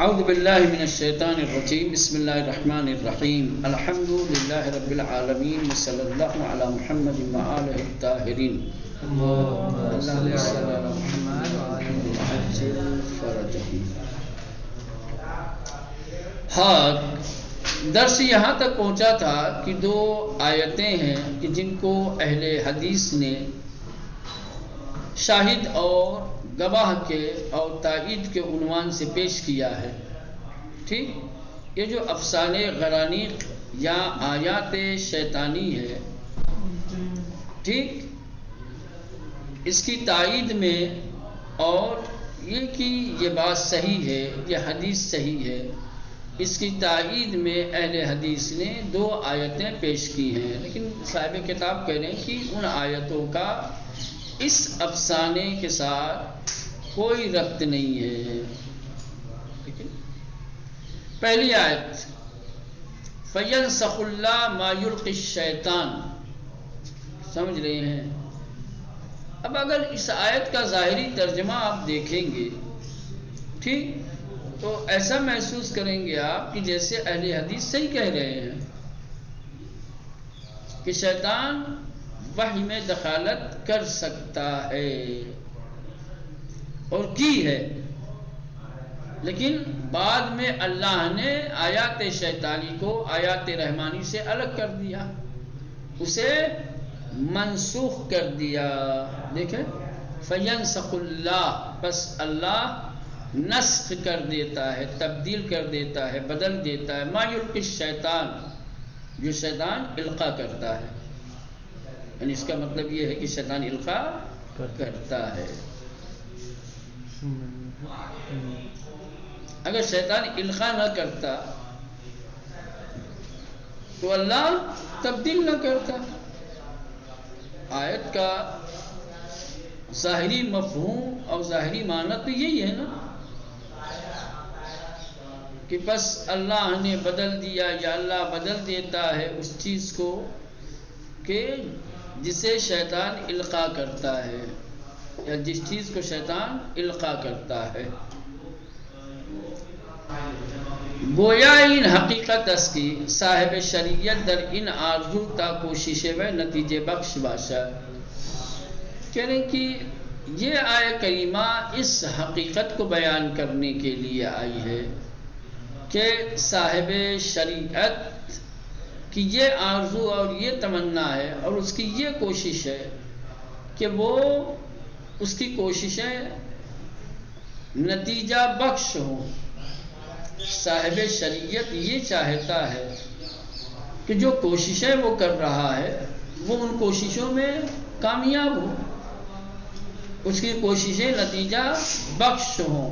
اعوذ باللہ من الشیطان الرجیم بسم اللہ الرحمن الرحیم الحمد للہ رب العالمین وصلی اللہ علی محمد وآلہ الطاہرین اللہم صل علی محمد وعجل فرجہ۔ درس یہاں تک پہنچا تھا کہ دو آیتیں ہیں کہ جن کو اہل حدیث نے شاہد اور گواہ کے اور تائید کے عنوان سے پیش کیا ہے۔ ٹھیک، یہ جو افسانے غرانیق یا آیات شیطانی ہے، ٹھیک، اس کی تائید میں اور یہ کہ یہ بات صحیح ہے، یہ حدیث صحیح ہے، اس کی تائید میں اہل حدیث نے دو آیتیں پیش کی ہیں، لیکن صاحب کتاب کہہ رہے ہیں کہ ان آیتوں کا اس افسانے کے ساتھ کوئی ربط نہیں ہے۔ پہلی آیت، فَيَنْسَخُ اللَّهُ مَا يُلْقِي الشَّيْطَانُ، سمجھ رہے ہیں؟ اب اگر اس آیت کا ظاہری ترجمہ آپ دیکھیں گے، ٹھیک، تو ایسا محسوس کریں گے آپ کہ جیسے اہل حدیث صحیح کہہ رہے ہیں کہ شیطان وحی میں دخالت کر سکتا ہے اور کی ہے، لیکن بعد میں اللہ نے آیات شیطانی کو آیات رحمانی سے الگ کر دیا، اسے منسوخ کر دیا۔ دیکھیں، فَيَنْسَخُ اللَّهُ، بس اللہ نسخ کر دیتا ہے، تبدیل کر دیتا ہے، بدل دیتا ہے، مَا يُلْقِي الشَّيْطَانُ، جو شیطان القاء کرتا ہے، یعنی اس کا مطلب یہ ہے کہ شیطان القاء کرتا ہے۔ اگر شیطان القاء نہ کرتا تو اللہ تبدیل نہ کرتا۔ آیت کا ظاہری مفہوم اور ظاہری معنی تو یہی ہے نا کہ بس اللہ نے بدل دیا یا اللہ بدل دیتا ہے اس چیز کو کہ جسے شیطان القاء کرتا ہے یا جس چیز کو شیطان القاء کرتا ہے۔ گویا این حقیقت است کی صاحب شریعت در این آرزو تا کوشش و نتیجے بخش باشد، کہہ رہے کہ یہ آیہ کریمہ اس حقیقت کو بیان کرنے کے لیے آئی ہے کہ صاحب شریعت کی یہ آرزو اور یہ تمنا ہے اور اس کی یہ کوشش ہے کہ وہ اس کی کوششیں نتیجہ بخش ہوں۔ صاحب شریعت یہ چاہتا ہے کہ جو کوششیں وہ کر رہا ہے وہ ان کوششوں میں کامیاب ہوں، اس کی کوششیں نتیجہ بخش ہوں،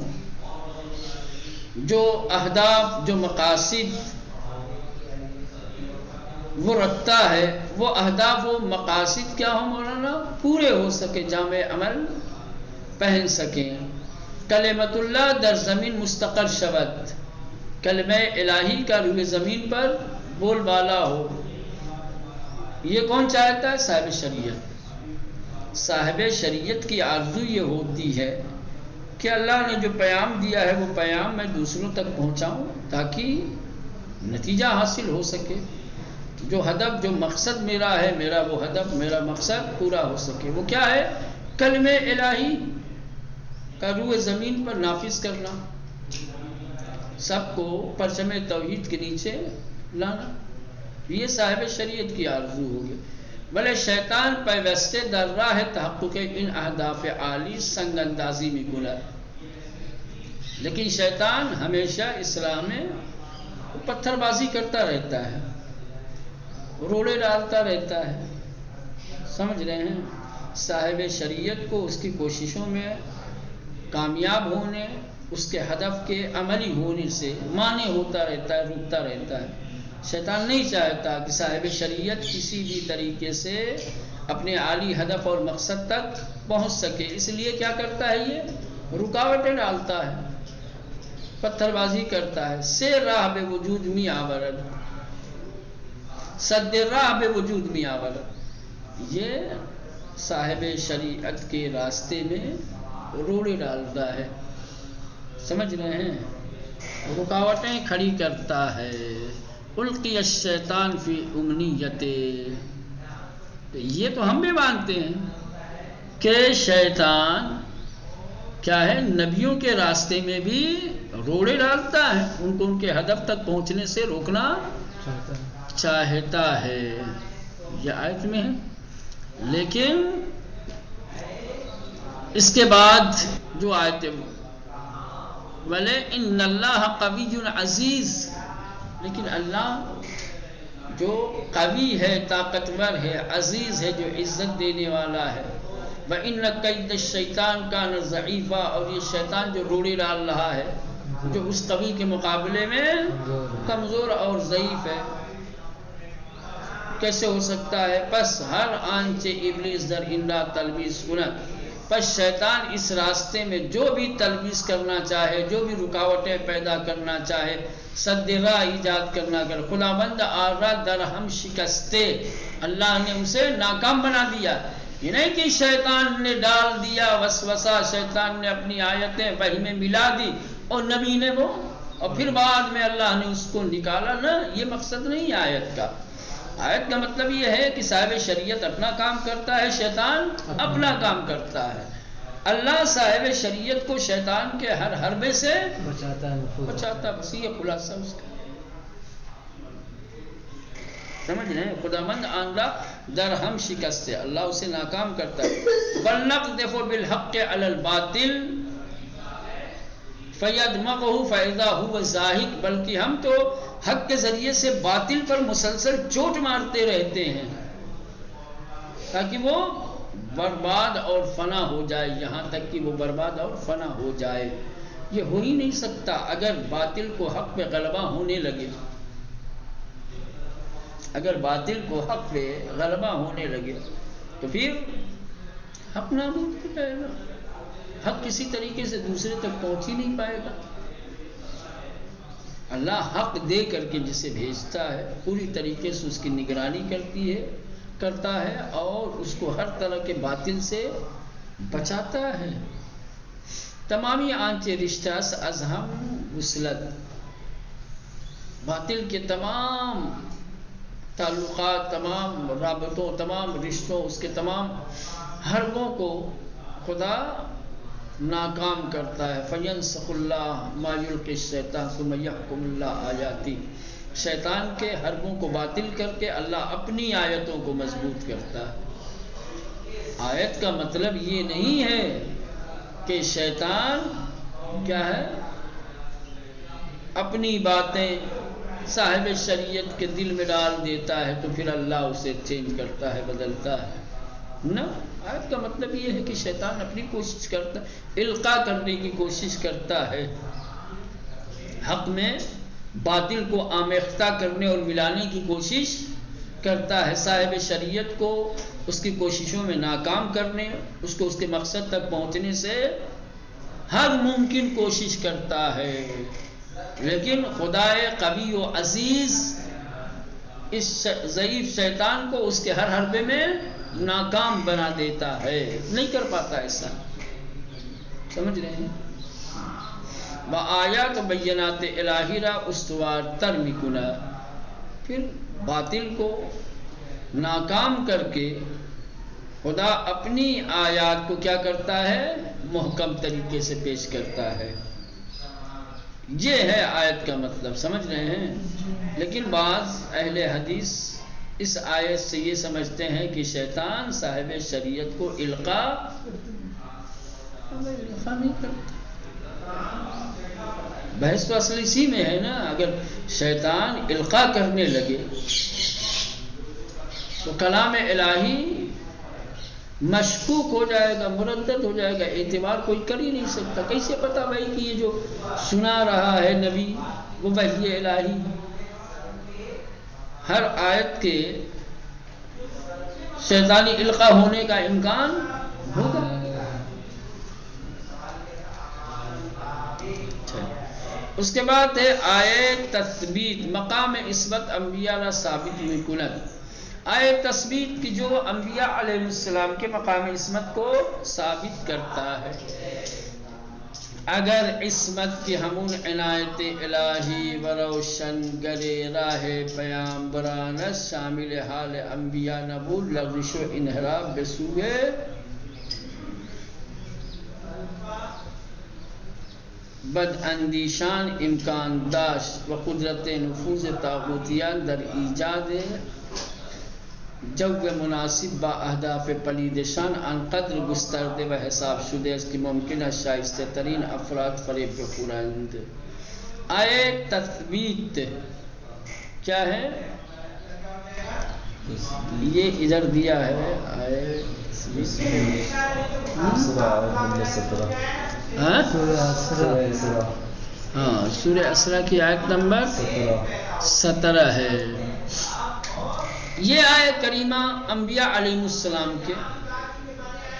جو اہداف، جو مقاصد وہ رکھتا ہے وہ اہداف و مقاصد کیا ہوں مولانا، پورے ہو سکے، جامع عمل پہن سکیں۔ کلمت اللہ در زمین مستقر شود، کلمہ الہی کا روئے زمین پر بول بالا ہو، یہ کون چاہتا ہے؟ صاحب شریعت۔ صاحب شریعت کی آرزو یہ ہوتی ہے کہ اللہ نے جو پیام دیا ہے وہ پیام میں دوسروں تک پہنچاؤں تاکہ نتیجہ حاصل ہو سکے، جو ہدف، جو مقصد میرا ہے، میرا وہ ہدف، میرا مقصد پورا ہو سکے۔ وہ کیا ہے؟ کلمہ الہی کا روئے زمین پر نافذ کرنا، سب کو پرچم توحید کے نیچے لانا، یہ صاحب شریعت کی آرزو ہوگی۔ بلے شیطان پیوستے در راہ تحقق ان اہداف عالی سنگ اندازی میں گلا، لیکن شیطان ہمیشہ اسلام میں پتھر بازی کرتا رہتا ہے، روڑے ڈالتا رہتا ہے، سمجھ رہے ہیں؟ صاحب شریعت کو اس کی کوششوں میں کامیاب ہونے، اس کے ہدف کے عملی ہونے سے مانع ہوتا رہتا ہے، رکتا رہتا ہے۔ شیطان نہیں چاہتا کہ صاحب شریعت کسی بھی طریقے سے اپنے عالی ہدف اور مقصد تک پہنچ سکے، اس لیے کیا کرتا ہے؟ یہ رکاوٹیں ڈالتا ہے، پتھر بازی کرتا ہے۔ سے راہ بے وجود می آورد، صد راہ بے وجود می آورد، یہ صاحب شریعت کے راستے میں روڑے ڈالتا ہے، سمجھ رہے ہیں؟ رکاوٹیں کھڑی کرتا ہے. القی الشیطان فی امنیتے، یہ تو ہم بھی مانتے ہیں کہ شیطان کیا ہے، نبیوں کے راستے میں بھی روڑے ڈالتا ہے، ان کو ان کے ہدف تک پہنچنے سے روکنا چاہتا ہے. یہ آیت میں ہے. لیکن اس کے بعد جو آیت وَلَا إِنَّ اللَّهَ قَوِيٌّ عَزِيزٌ، لیکن اللہ جو قوی ہے، طاقتور ہے، عزیز ہے، جو عزت دینے والا ہے. وَإِنَّ كَيْدَ الشَّيْطَانِ كَانَ ضَعِيفًا، اور یہ شیطان جو روڑی ڈال رہا ہے، جو اس قوی کے مقابلے میں کمزور اور ضعیف ہے. کیسے ہو سکتا ہے؟ پس ہر آنچ ابلیس در اندہ تلبیس کند، پس شیطان اس راستے میں جو بھی تلبیس کرنا چاہے، جو بھی رکاوٹیں پیدا کرنا چاہے، سد راہ ایجاد کرنا کر خداوند آرہ در ہم شکستے، اللہ نے اسے ناکام بنا دیا. یہ نہیں کہ شیطان نے ڈال دیا وسوسہ، شیطان نے اپنی آیتیں وحی میں ملا دی اور نبی نے وہ، اور پھر بعد میں اللہ نے اس کو نکالا. نہ، یہ مقصد نہیں آیت کا. آیت کا مطلب یہ ہے کہ صاحب شریعت اپنا کام کرتا ہے، شیطان اپنا کام کرتا ہے. اللہ صاحب شریعت کو شیطان کے ہر حربے سے بچاتا. بس یہ خلاصہ اس کا، سمجھ رہے ہیں؟ خداوند آندہ در ہم شکست سے، اللہ اسے ناکام کرتا ہے. وَلْنَقْذِفُ بِالْحَقِّ عَلَى الْبَاطِلِ فَيَدْمَغُهُ فَإِذَا هُوَ زَاهِقٌ، بلکہ ہم تو حق کے ذریعے سے باطل پر مسلسل چوٹ مارتے رہتے ہیں تاکہ وہ برباد اور فنا ہو جائے، یہاں تک کہ وہ برباد اور فنا ہو جائے. یہ ہو ہی نہیں سکتا اگر باطل کو حق پہ غلبہ ہونے لگے. اگر باطل کو حق پہ غلبہ ہونے لگے تو پھر حق نابود ہو جائے گا. حق کسی طریقے سے دوسرے تک پہنچ ہی نہیں پائے گا. اللہ حق دے کر کے جسے بھیجتا ہے پوری طریقے سے اس کی نگرانی کرتا ہے اور اس کو ہر طرح کے باطل سے بچاتا ہے. تمامی آنچے رشتہ سے از ہم وصلت، باطل کے تمام تعلقات، تمام رابطوں، تمام رشتوں، اس کے تمام حربوں کو خدا ناکام کرتا ہے. فَيَنْسَخُ اللَّهُ مَا يُلْقِي الشَّيْطَانُ ثُمَّ يَحْكُمُ اللَّهُ آيَاتِهِ، شیطان کے حربوں کو باطل کر کے اللہ اپنی آیتوں کو مضبوط کرتا ہے. آیت کا مطلب یہ نہیں ہے کہ شیطان کیا ہے، اپنی باتیں صاحب شریعت کے دل میں ڈال دیتا ہے تو پھر اللہ اسے چینج کرتا ہے، بدلتا ہے. نہ، آیت کا مطلب یہ ہے کہ شیطان اپنی کوشش کرتا ہے، القاء کرنے کی کوشش کرتا ہے، حق میں باطل کو آمیختہ کرنے اور ملانے کی کوشش کرتا ہے، صاحب شریعت کو اس کی کوششوں میں ناکام کرنے، اس کو اس کے مقصد تک پہنچنے سے ہر ممکن کوشش کرتا ہے. لیکن خدائے قوی و عزیز اس ضعیف شیطان کو اس کے ہر حربے میں ناکام بنا دیتا ہے، نہیں کر پاتا ایسا. سمجھ رہے ہیں؟ بآیات و بینات الہی را استوار ترمی کنا، پھر باطل کو ناکام کر کے خدا اپنی آیات کو کیا کرتا ہے، محکم طریقے سے پیش کرتا ہے. یہ ہے آیت کا مطلب، سمجھ رہے ہیں؟ لیکن بعض اہل حدیث اس آیت سے یہ سمجھتے ہیں کہ شیطان صاحب شریعت کو القاء نہیں کرتا. بحث تو اصل اسی میں ہے نا. اگر شیطان القاء کرنے لگے تو کلام الہی مشکوک ہو جائے گا، مردد ہو جائے گا، اعتبار کوئی کر ہی نہیں سکتا. کیسے پتا بھائی کہ یہ جو سنا رہا ہے نبی وہ وحی الہی؟ ہر آیت کے شیطانی القاء ہونے کا امکان ہوگا. اس کے بعد ہے آیت تثبیت مقام عصمت انبیاء لا ثابت مکند. آیت تثبیت کی جو انبیاء علیہ السلام کے مقام عصمت کو ثابت کرتا ہے. اگر عصمت کی ہمون عنایت الہی و روشن گرے راہ پیامبرانش شامل حال انبیاء نبود لغزش و انحراف بسوئے بد اندیشان امکان داشت و قدرت نفوذ طاغوتیان در ایجاد جو مناسب با اہداف پلیدشان انقدر گسترده و حساب شده است که ممکن است شایسته ترین افراد فریب بخورند. آئے تثبیت کیا ہے؟ یہ ادھر دیا ہے آئے ہاں سورہ اسرا کی آیت نمبر 17 ہے. یہ آیت کریمہ انبیاء علیہ السلام کے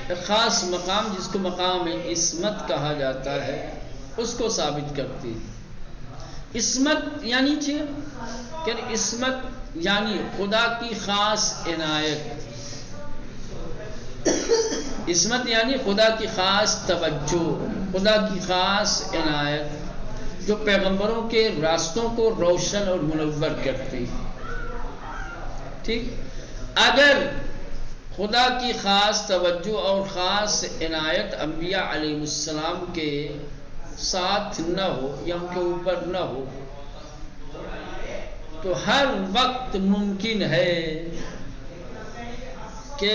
ایک خاص مقام جس کو مقام عصمت کہا جاتا ہے اس کو ثابت کرتی ہے. عصمت یعنی کہ عصمت یعنی خدا کی خاص عنایت. عصمت یعنی خدا کی خاص توجہ، خدا کی خاص عنایت جو پیغمبروں کے راستوں کو روشن اور منور کرتی ہے. ٹھیک، اگر خدا کی خاص توجہ اور خاص عنایت انبیاء علیہ السلام کے ساتھ نہ ہو یا ان کے اوپر نہ ہو تو ہر وقت ممکن ہے کہ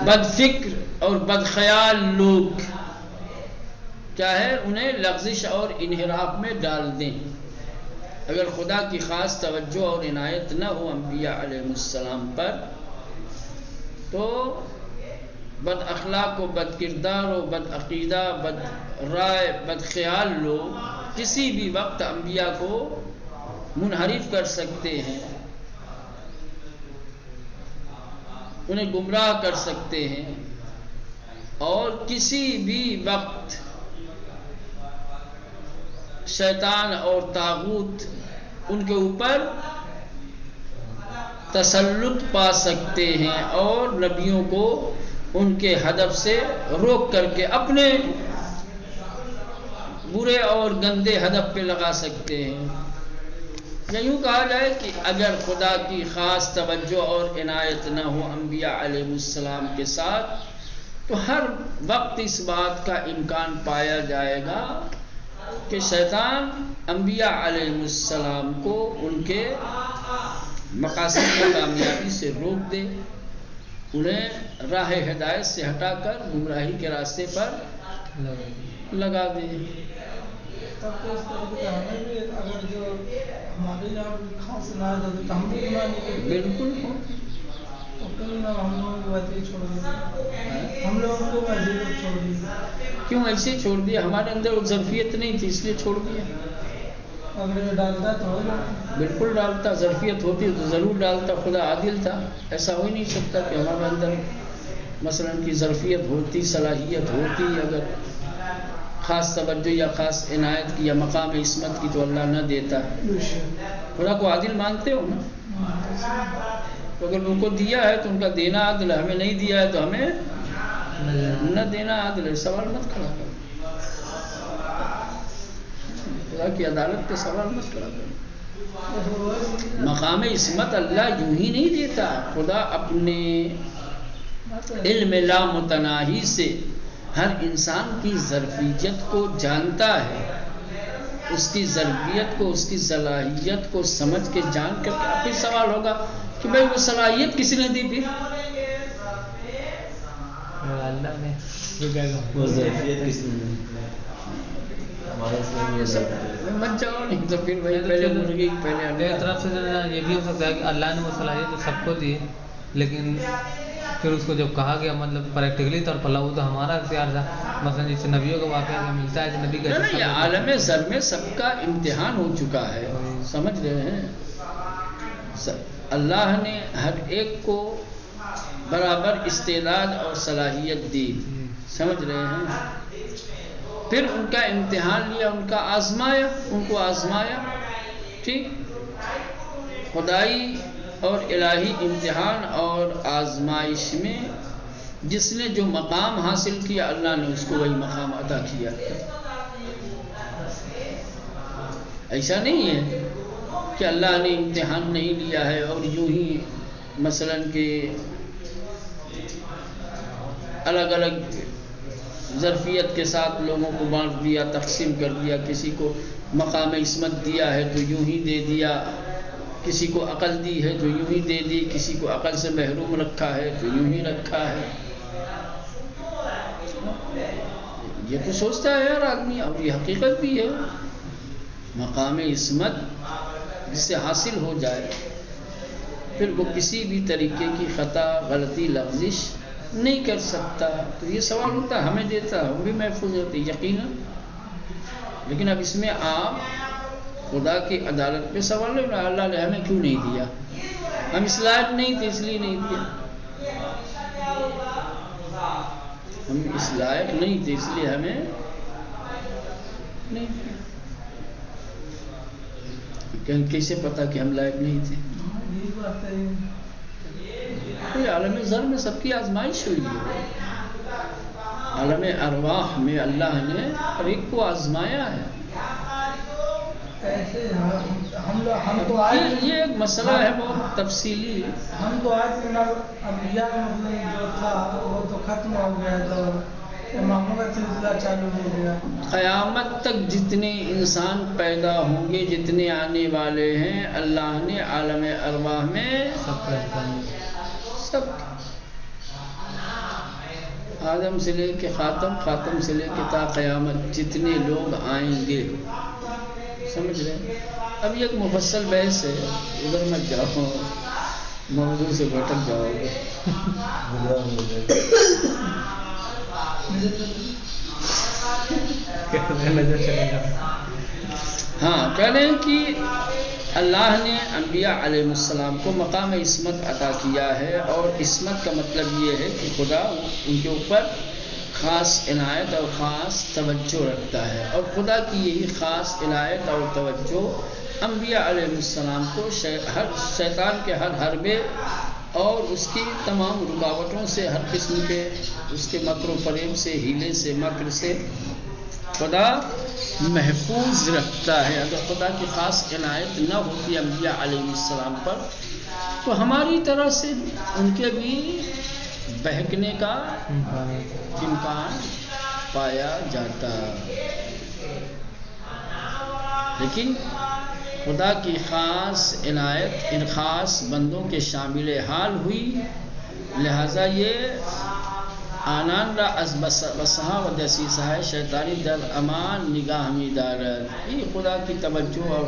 بد فکر اور بد خیال لوگ کیا ہے انہیں لغزش اور انحراف میں ڈال دیں. اگر خدا کی خاص توجہ اور عنایت نہ ہو انبیاء علیہ السلام پر تو بد اخلاق و بد کردار و بد عقیدہ بد رائے بد خیال لوگ کسی بھی وقت انبیاء کو منحرف کر سکتے ہیں، انہیں گمراہ کر سکتے ہیں اور کسی بھی وقت شیطان اور طاغوت ان کے اوپر تسلط پا سکتے ہیں اور نبیوں کو ان کے ہدف سے روک کر کے اپنے برے اور گندے ہدف پہ لگا سکتے ہیں. یا یوں کہا جائے کہ اگر خدا کی خاص توجہ اور عنایت نہ ہو انبیاء علیہ السلام کے ساتھ تو ہر وقت اس بات کا امکان پایا جائے گا کہ شیطان انبیاء علیہ السلام کو ان کے مقاصد کی کامیابی سے روک دے، انہیں راہ ہدایت سے ہٹا کر گمراہی کے راستے پر لگا دے. بالکل کیوں ایسے چھوڑ دیا؟ ہمارے اندر وہ ظرفیت نہیں تھی اس لیے چھوڑ دیا. بالکل ڈالتا، ظرفیت ہوتی تو ضرور ڈالتا. خدا عادل تھا، ایسا ہو ہی نہیں سکتا کہ ہمارے اندر مثلا کی ظرفیت ہوتی، صلاحیت ہوتی، اگر خاص توجہ یا خاص عنایت کی یا مقام عصمت کی تو اللہ نہ دیتا. خدا کو عادل مانتے ہو نا؟ تو اگر ان کو دیا ہے تو ان کا دینا عادل ہے، ہمیں نہیں دیا ہے تو ہمیں نہ دینا عادل ہے. سوال مت کھڑا کرو، خدا کی عدالت پہ سوال مت کھڑا کرو. مقام عصمت اللہ یوں ہی نہیں دیتا. خدا اپنے علم لامتناہی سے ہر انسان کی ظرفیت کو جانتا ہے، اس کی ظرفیت کو، اس کی صلاحیت کو سمجھ کے جان کر کے پھر سوال ہوگا کہ بھائی وہ صلاحیت کس نے دی؟ پھر اللہ نے وہ ظرفیت کس نے دی؟ مت جاؤ نہیں تو پھر وہی پہلے مرغی پہلے ایک طرف سے یہ بھی ہو سکتا ہے کہ اللہ نے وہ صلاحیت تو سب کو دی، لیکن پھر اس کو جب کہا گیا مطلب پریکٹیکلی طور پر وہ تو ہمارا اختیار تھا. مثلا جس سے نبیوں کا واقعہ ملتا ہے کہ نبی کا یہ عالم زر میں سب کا امتحان ہو چکا ہے. سمجھ رہے ہیں؟ اللہ نے ہر ایک کو برابر استعداد اور صلاحیت دی. سمجھ رہے ہیں؟ پھر ان کا امتحان لیا، ان کا آزمایا، ان کو آزمایا. ٹھیک، خدائی اور الہی امتحان اور آزمائش میں جس نے جو مقام حاصل کیا اللہ نے اس کو وہی مقام عطا کیا. ایسا نہیں ہے کہ اللہ نے امتحان نہیں لیا ہے اور یوں ہی مثلاً کہ الگ الگ ظرفیت کے ساتھ لوگوں کو بانٹ دیا، تقسیم کر دیا. کسی کو مقام عصمت دیا ہے تو یوں ہی دے دیا، کسی کو عقل دی ہے تو یوں ہی دے دی، کسی کو عقل سے محروم رکھا ہے تو یوں ہی رکھا ہے. یہ تو سوچتا ہے ہر آدمی، اور یہ حقیقت بھی ہے. مقام عصمت جس سے حاصل ہو جائے پھر وہ کسی بھی طریقے کی خطا، غلطی، لغزش نہیں کر سکتا. تو یہ سوال ہوتا ہے ہمیں دیتا، ہم بھی محفوظ ہوتے یقیناً. لیکن اب اس میں آپ خدا کی عدالت پہ سوال لیں نا، اللہ نے ہمیں کیوں نہیں دیا؟ ہم اس لائق نہیں تھے اس لیے نہیں دیا. ہم اس لائق نہیں تھے اس لیے ہمیں نہیں دیا. کیسے پتا کہ ہم لائق نہیں تھے؟ کوئی عالم ذر میں سب کی آزمائش ہوئی ہے. عالم ارواح میں اللہ نے ہر ایک کو آزمایا ہے. ہم تو آج یہ ایک مسئلہ ہے بہت تفصیلی. ہم تو آج انبیاء کا مطلب جو تھا وہ تو ختم ہو گیا، تو اماموں کا سلسلہ چالو ہو گیا. قیامت تک جتنے انسان پیدا ہوں گے، جتنے آنے والے ہیں، اللہ نے عالم ارواح میں سب آدم سے لے کے خاتم، خاتم سے لے کے تا قیامت جتنے لوگ آئیں گے. سمجھ رہے ہیں؟ اب یہ ایک مفصل بحث ہے، ادھر مت جاؤ، موضوع سے بھٹک جاؤ گے. ہاں، کہہ رہے ہیں کہ اللہ نے انبیاء علیہ السلام کو مقام عصمت عطا کیا ہے، اور عصمت کا مطلب یہ ہے کہ خدا ان کے اوپر خاص عنایت اور خاص توجہ رکھتا ہے. اور خدا کی یہی خاص عنایت اور توجہ انبیاء علیہ السلام کو شیطان کے ہر حربے اور اس کی تمام رکاوٹوں سے، ہر قسم کے اس کے مکر و فریب سے، ہیلے سے، مکر سے خدا محفوظ رکھتا ہے. اگر خدا کی خاص عنایت نہ ہوتی انبیاء علیہ السلام پر تو ہماری طرح سے ان کے بھی بہکنے کا امکان پایا جاتا. لیکن خدا کی خاص عنایت ان خاص بندوں کے شامل حال ہوئی، لہذا یہ آنان را از بسہا و دسیسہ ہے شیطانی در امان نگاہ می دارد. یہ خدا کی توجہ اور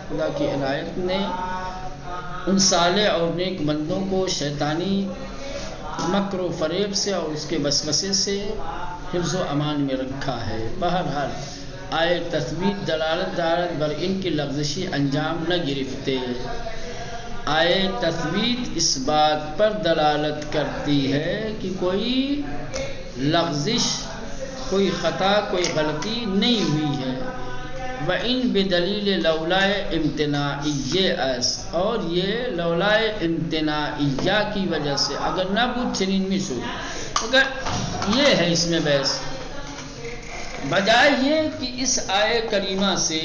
خدا کی عنایت نے ان صالح اور نیک بندوں کو شیطانی مکر و فریب سے اور اس کے وسوسے سے حفظ و امان میں رکھا ہے. بہرحال آئے تثبیت دلالت دارد بر ان کی لغزشی انجام نہ گرفتے. آئے تثبیت اس بات پر دلالت کرتی ہے کہ کوئی لغزش، کوئی خطا، کوئی غلطی نہیں ہوئی ہے. وَإِن بِدَلِيلِ لَوْلَائِ امتناعیہ اس، اور یہ لولائے امتناعیہ کی وجہ سے، اگر نہ بود چنین می شد، اگر یہ ہے اس میں بحث، بجائے یہ کہ اس آیے کریمہ سے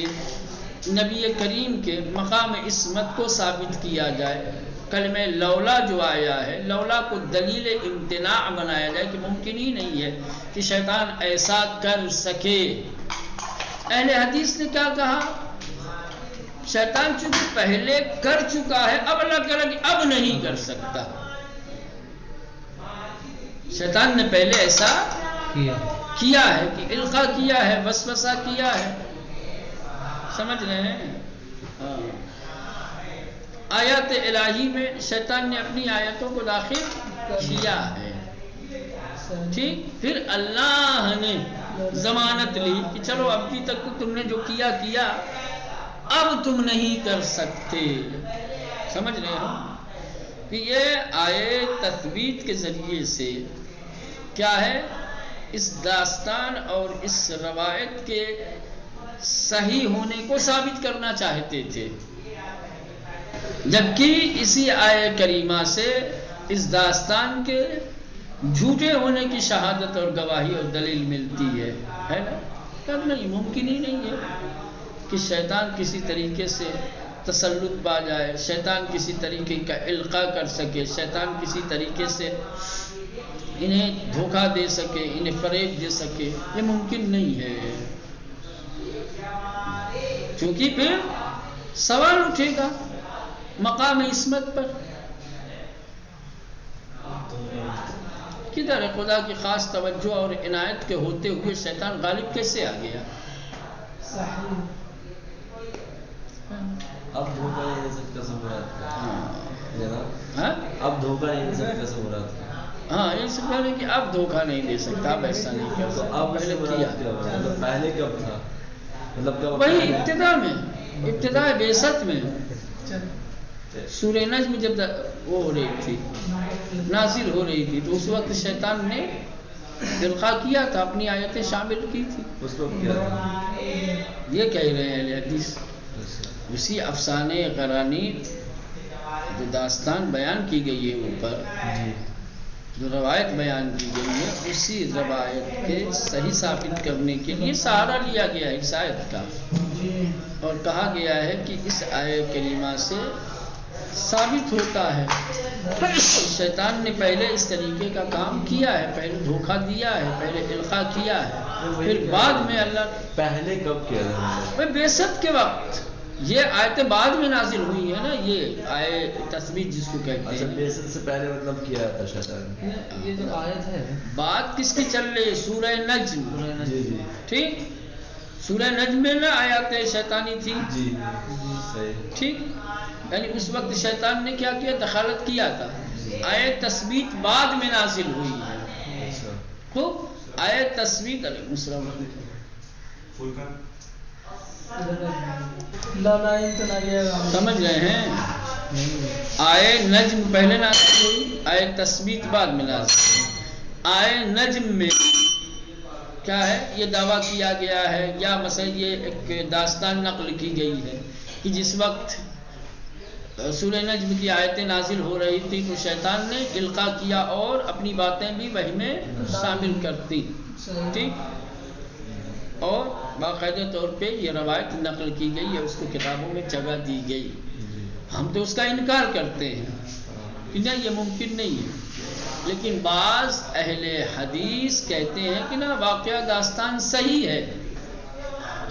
نبی کریم کے مقام عصمت کو ثابت کیا جائے. کلمہ لولا جو آیا ہے، لولا کو دلیل امتناع بنایا جائے کہ ممکن ہی نہیں ہے کہ شیطان ایسا کر سکے. اہل حدیث نے کیا کہا؟ شیطان چونکہ پہلے کر چکا ہے، اب اللہ تعالیٰ کہ اب نہیں کر سکتا. شیطان نے پہلے ایسا کیا ہے کہ القاء کیا ہے، وسوسہ کیا ہے. سمجھ رہے ہیں؟ آیات الہی میں شیطان نے اپنی آیتوں کو داخل کیا ہے. ٹھیک، پھر اللہ نے ضمانت لی کہ چلو ابھی تک تو تم نے جو کیا اب تم نہیں کر سکتے. سمجھ رہے ہو کہ یہ آئے تثبیت کے ذریعے سے کیا ہے، اس داستان اور اس روایت کے صحیح ہونے کو ثابت کرنا چاہتے تھے، جبکہ اسی آیہ کریمہ سے اس داستان کے جھوٹے ہونے کی شہادت اور گواہی اور دلیل ملتی ہے نا؟ تب نہیں، ممکن ہی نہیں ہے کہ شیطان کسی طریقے سے تسلط پا جائے، شیطان کسی طریقے کا القاء کر سکے، شیطان کسی طریقے سے انہیں دھوکہ دے سکے، انہیں فریب دے سکے، یہ ممکن نہیں ہے، کیونکہ پھر سوال اٹھے گا مقام عصمت پر، کدھر ہے خدا کی خاص توجہ اور عنایت کے ہوتے ہوئے شیطان غالب کیسے آ گیا؟ صحیح. اب دھوکہ نہیں دے سکتا ثبوت ہاں اب دھوکہ نہیں دے سکتا ثبوت. ہاں یہ سب کہنے کہ اب دھوکہ نہیں دے سکتا، اب ایسا نہیں کر تو سکتا، اب پہلے کیا پہلے کب تھا، مطلب کب؟ وہی ابتدا میں، ابتدا بعثت میں، سورہ نجم جب وہ ہو رہی تھی، نازل ہو رہی تھی، تو اس وقت شیطان نے القاء کیا تھا، اپنی آیتیں شامل کی تھی. اس کو کیا یہ کہہ رہے ہیں اہل حدیث، اسی افسانے قرانی جو داستان بیان کی گئی ہے اوپر، جو روایت بیان کی گئی ہے، اسی روایت کے صحیح ثابت کرنے کے لیے سہارا لیا گیا ہے اس آیت کا، اور کہا گیا ہے کہ اس آیت کریمہ سے ثابت ہوتا ہے شیطان نے پہلے اس طریقے کا کام کیا ہے، پہلے دھوکہ دیا ہے، پہلے القاء کیا ہے، پھر بعد میں اللہ پہلے کب کیا تھا؟ بعثت کے وقت. یہ آیتیں بعد میں نازل ہوئی ہیں نا، یہ آیت تثبیت جس کو کہتے اچھا، ہیں، بعثت سے پہلے مطلب کیا تھا شیطان؟ یہ جو آیت ہے بات کس کی چل رہی ہے؟ سورہ نجم. جی جی ٹھیک، سورہ نجم میں نہ آیات شیطانی تھی، جی صحیح. ٹھیک، یعنی اس وقت شیطان نے کیا کیا؟ دخالت کیا تھا. آیت تثبیت بعد میں نازل ہوئی ہے. خوب، آیت تثبیت علیہ السلام سمجھ رہے ہیں؟ آئے نجم پہلے نازل ہوئی، آئے تثبیت بعد میں نازل ہوئی. آئے نجم میں کیا ہے؟ یہ دعویٰ کیا گیا ہے، یا مثلا یہ ایک داستان نقل کی گئی ہے کہ جس وقت سورہ نجم کی آیتیں نازل ہو رہی تھی تو شیطان نے القاء کیا اور اپنی باتیں بھی وحی میں شامل کرتی. ٹھیک، اور باقاعدہ طور پہ یہ روایت نقل کی گئی ہے، اس کو کتابوں میں جگہ دی گئی. ہم تو اس کا انکار کرتے ہیں کہ نہیں، یہ ممکن نہیں ہے، لیکن بعض اہل حدیث کہتے ہیں کہ نا واقعہ داستان صحیح ہے،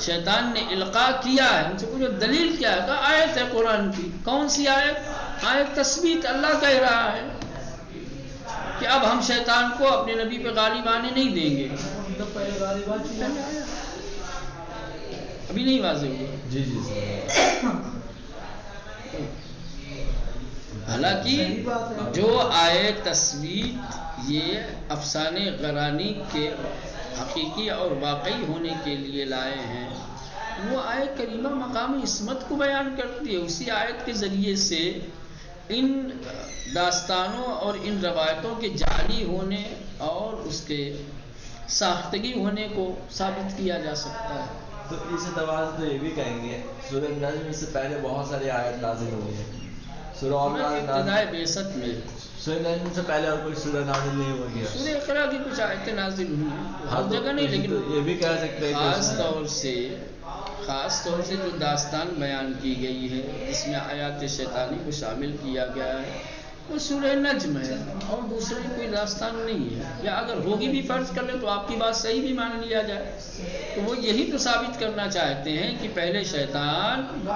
شیطان نے القاء کیا ہے. ان سے پوچھو دلیل کیا ہے؟ کہا آیت ہے قرآن کی. کون سی آیت؟ آیت تثبیت. اللہ کہہ رہا ہے کہ اب ہم شیطان کو اپنے نبی پہ غالب آنے نہیں دیں گے. ابھی نہیں واضح ہوا. جی جی حالانکہ جو آیت تثبیت یہ افسانے غرانی کے حقیقی اور واقعی ہونے کے لیے لائے ہیں، وہ آیت کریمہ مقام عصمت کو بیان کرتی ہے. اسی آیت کے ذریعے سے ان داستانوں اور ان روایتوں کے جعلی ہونے اور اس کے ساختگی ہونے کو ثابت کیا جا سکتا ہے. تو اس اعتبار سے تو یہ بھی کہیں گے سورہ نجم سے پہلے بہت ساری آیت نازل ہوئی ہیں. سورہ ابتدائے بعثت میں سورہ نجم سے پہلے اور کوئی سورہ نازل نہیں ہو گیا. سورہ اقرا کی کچھ آیتیں نازل ہوئی ہیں، ہر جگہ نہیں، لیکن یہ بھی کہہ سکتے ہیں خاص طور سے جو داستان بیان کی گئی ہے جس میں آیات شیطانی کو شامل کیا گیا ہے وہ سورہ نجم ہے، اور دوسرے کوئی داستان نہیں ہے. یا اگر ہوگی بھی فرض کر لیں تو آپ کی بات صحیح بھی مان لیا جائے، تو وہ یہی تو ثابت کرنا چاہتے ہیں کہ پہلے شیطان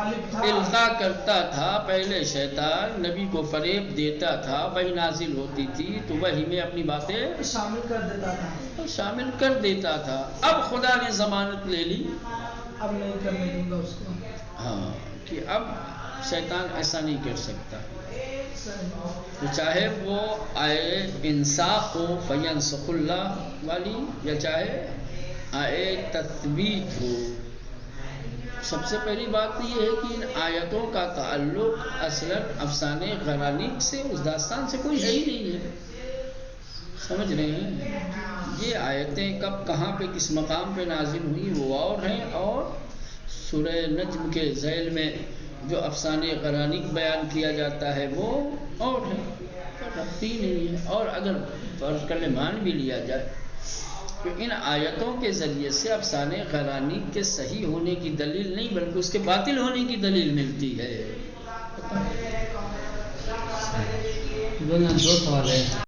القاء کرتا تھا، پہلے شیطان نبی کو فریب دیتا تھا، وہی نازل ہوتی تھی تو وہی میں اپنی باتیں شامل کر دیتا تھا. اب خدا نے ضمانت لے لی، اب نہیں کرنے دوں گا اس کو. ہاں، کہ اب شیطان ایسا نہیں کر سکتا. تو چاہے وہ آئے انصاف ہو فینسخ اللہ والی، یا چاہے آئے تثبیت ہو، سب سے پہلی بات یہ ہے کہ ان آیتوں کا تعلق اصلاً افسانے غرانیق سے، اس داستان سے کوئی ہے ہی نہیں ہے. سمجھ رہے ہیں؟ یہ آیتیں کب کہاں پہ کس مقام پہ نازل ہوئی وہ اور ہیں، اور سورہ نجم کے ذیل میں جو افسانے غرانیق بیان کیا جاتا ہے وہ اور ہے. رکھتی ہی نہیں ہے۔ اور اگر فرض کر لے مان بھی لیا جائے تو ان آیتوں کے ذریعے سے افسانے غرانیق کے صحیح ہونے کی دلیل نہیں بلکہ اس کے باطل ہونے کی دلیل ملتی ہے۔ دو سوال ہے۔